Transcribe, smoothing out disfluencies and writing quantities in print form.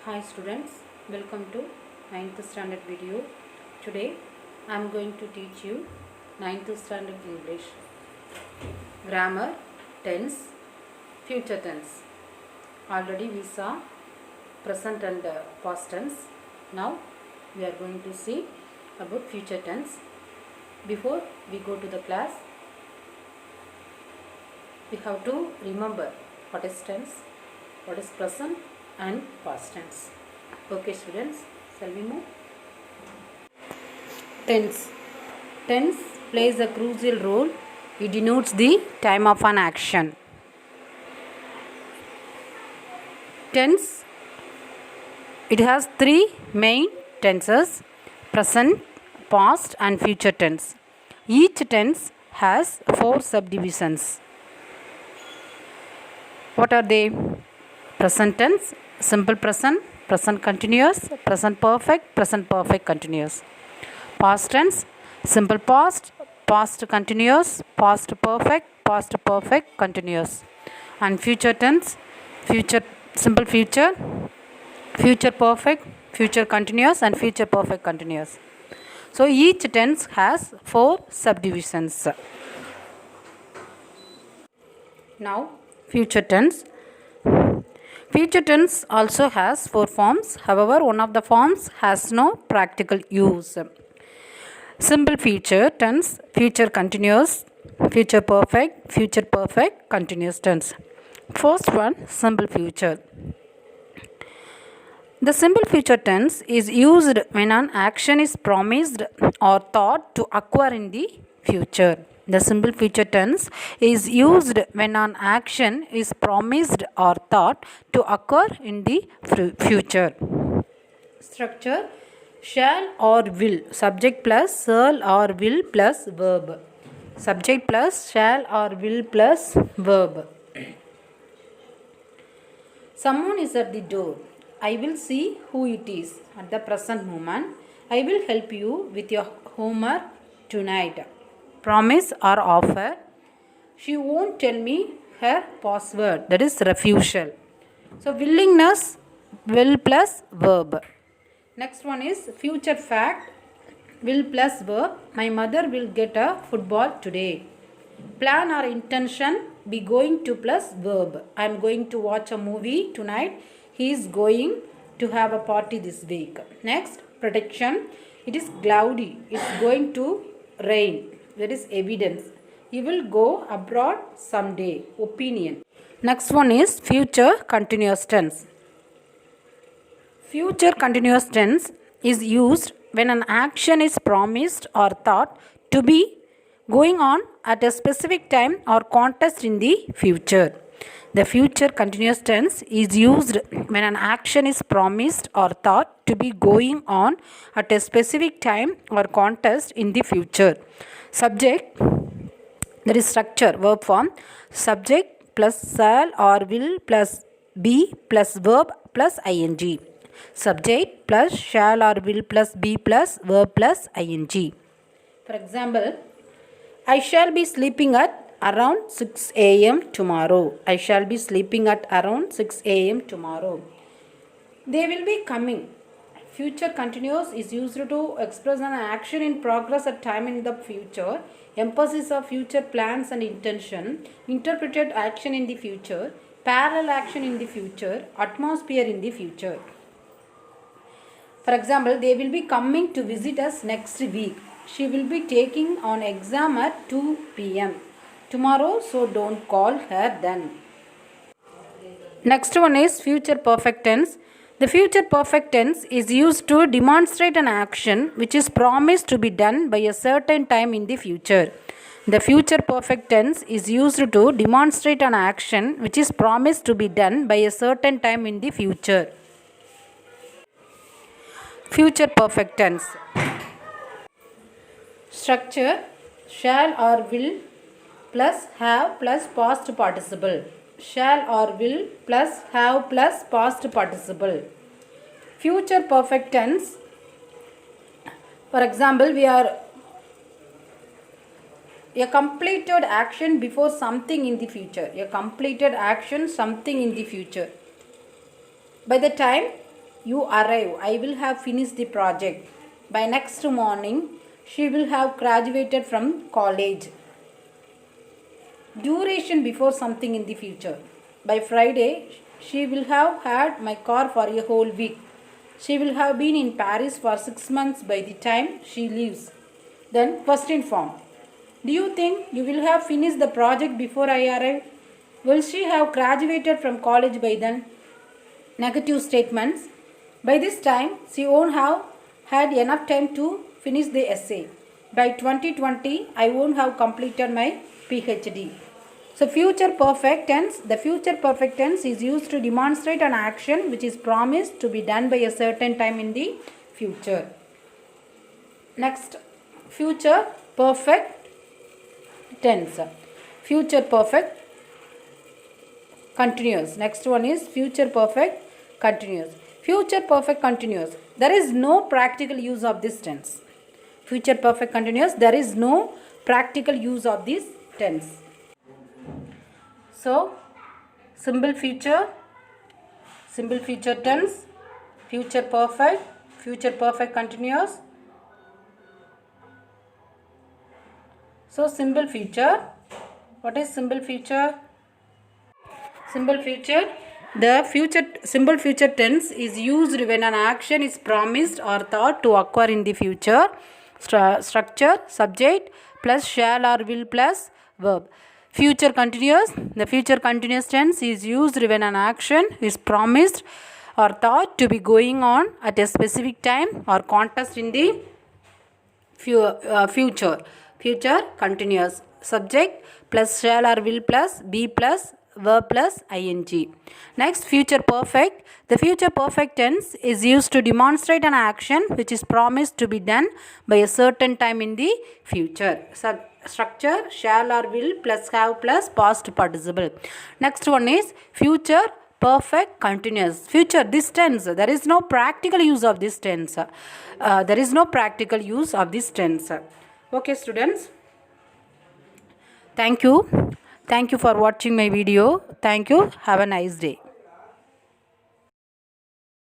Hi students, welcome to 9th standard video. Today I am going to teach you 9th standard English. Grammar, tense, future tense. Already we saw present and past tense. Now we are going to see about future tense. Before we go to the class, we have to remember what is tense, what is present and past tense. Okay students, shall we move? Tense. Tense plays a crucial role. It denotes the time of an action. Tense, it has three main tenses: present, past and future tense. Each tense has four subdivisions. What are they? Present tense, simple present, present continuous, present perfect continuous. Past tense, simple past, past continuous, past perfect continuous. And future tense, future simple future, future perfect, future continuous and future perfect continuous. So each tense has four subdivisions. Now future tense. Future tense also has four forms. However, one of the forms has no practical use. Simple future tense, future continuous, future perfect, continuous tense. First one, simple future. The simple future tense is used when an action is promised or thought to occur in the future. The simple future tense is used when an action is promised or thought to occur in the future. Structure: shall or will, subject plus shall or will plus verb. Subject plus shall or will plus verb. Someone is at the door. I will see who it is at the present moment. I will help you with your homework tonight. Promise or offer. She won't tell me her password. That is refusal. So willingness, will plus verb. Next one is future fact. Will plus verb. My mother will get a football today. Plan or intention, be going to plus verb. I am going to watch a movie tonight. He is going to have a party this week. Next, prediction. It is cloudy. It's going to rain. That is evidence. He will go abroad someday. Opinion. Next one is future continuous tense. Future continuous tense is used when an action is promised or thought to be going on at a specific time or context in the future. The future continuous tense is used when an action is promised or thought to be going on at a specific time or context in the future. Subject, there is structure, verb form, subject plus shall or will plus be plus verb plus ing. Subject plus shall or will plus be plus verb plus ing. For example, I shall be sleeping at around 6 a.m. tomorrow. I shall be sleeping at around 6 a.m. tomorrow. They will be coming. Future continuous is used to express an action in progress at time in the future. Emphasis of future plans and intention. Interpreted action in the future. Parallel action in the future. Atmosphere in the future. For example, they will be coming to visit us next week. She will be taking an exam at 2 p.m. tomorrow, so don't call her then. Next one is future perfect tense. The future perfect tense is used to demonstrate an action which is promised to be done by a certain time in the future. The future perfect tense is used to demonstrate an action which is promised to be done by a certain time in the future. Future perfect tense. Structure: shall or will plus have plus past participle. Shall or will plus have plus past participle. Future perfect tense. For example, we are a completed action before something in the future. A completed action something in the future. By the time you arrive, I will have finished the project. By next morning, she will have graduated from college. Duration before something in the future. By Friday, she will have had my car for a whole week. She will have been in Paris for 6 months by the time she leaves. Then question form. Do you think you will have finished the project before I arrive? Will she have graduated from college by then? Negative statements. By this time, she won't have had enough time to finish the essay. By 2020, I won't have completed my PhD. So future perfect tense. The future perfect tense is used to demonstrate an action which is promised to be done by a certain time in the future. Next, future perfect tense. Future perfect continuous. Next one is future perfect continuous. Future perfect continuous. There is no practical use of this tense. Future perfect continuous. There is no practical use of this tense. So, simple future tense, future perfect continuous. So, simple future. What is simple future? Simple future. The simple future tense is used when an action is promised or thought to occur in the future. Structure, subject plus shall or will plus verb. Future continuous. The future continuous tense is used when an action is promised or thought to be going on at a specific time or context in the future. Future continuous. Subject plus shall or will plus be plus verb plus ing. Next, future perfect. The future perfect tense is used to demonstrate an action which is promised to be done by a certain time in the future. Structure shall or will plus have plus past participle. Next one is future perfect continuous. Future, this tense, there is no practical use of this tense. There is no practical use of this tense. Okay, students. Thank you. Thank you for watching my video. Thank you. Have a nice day.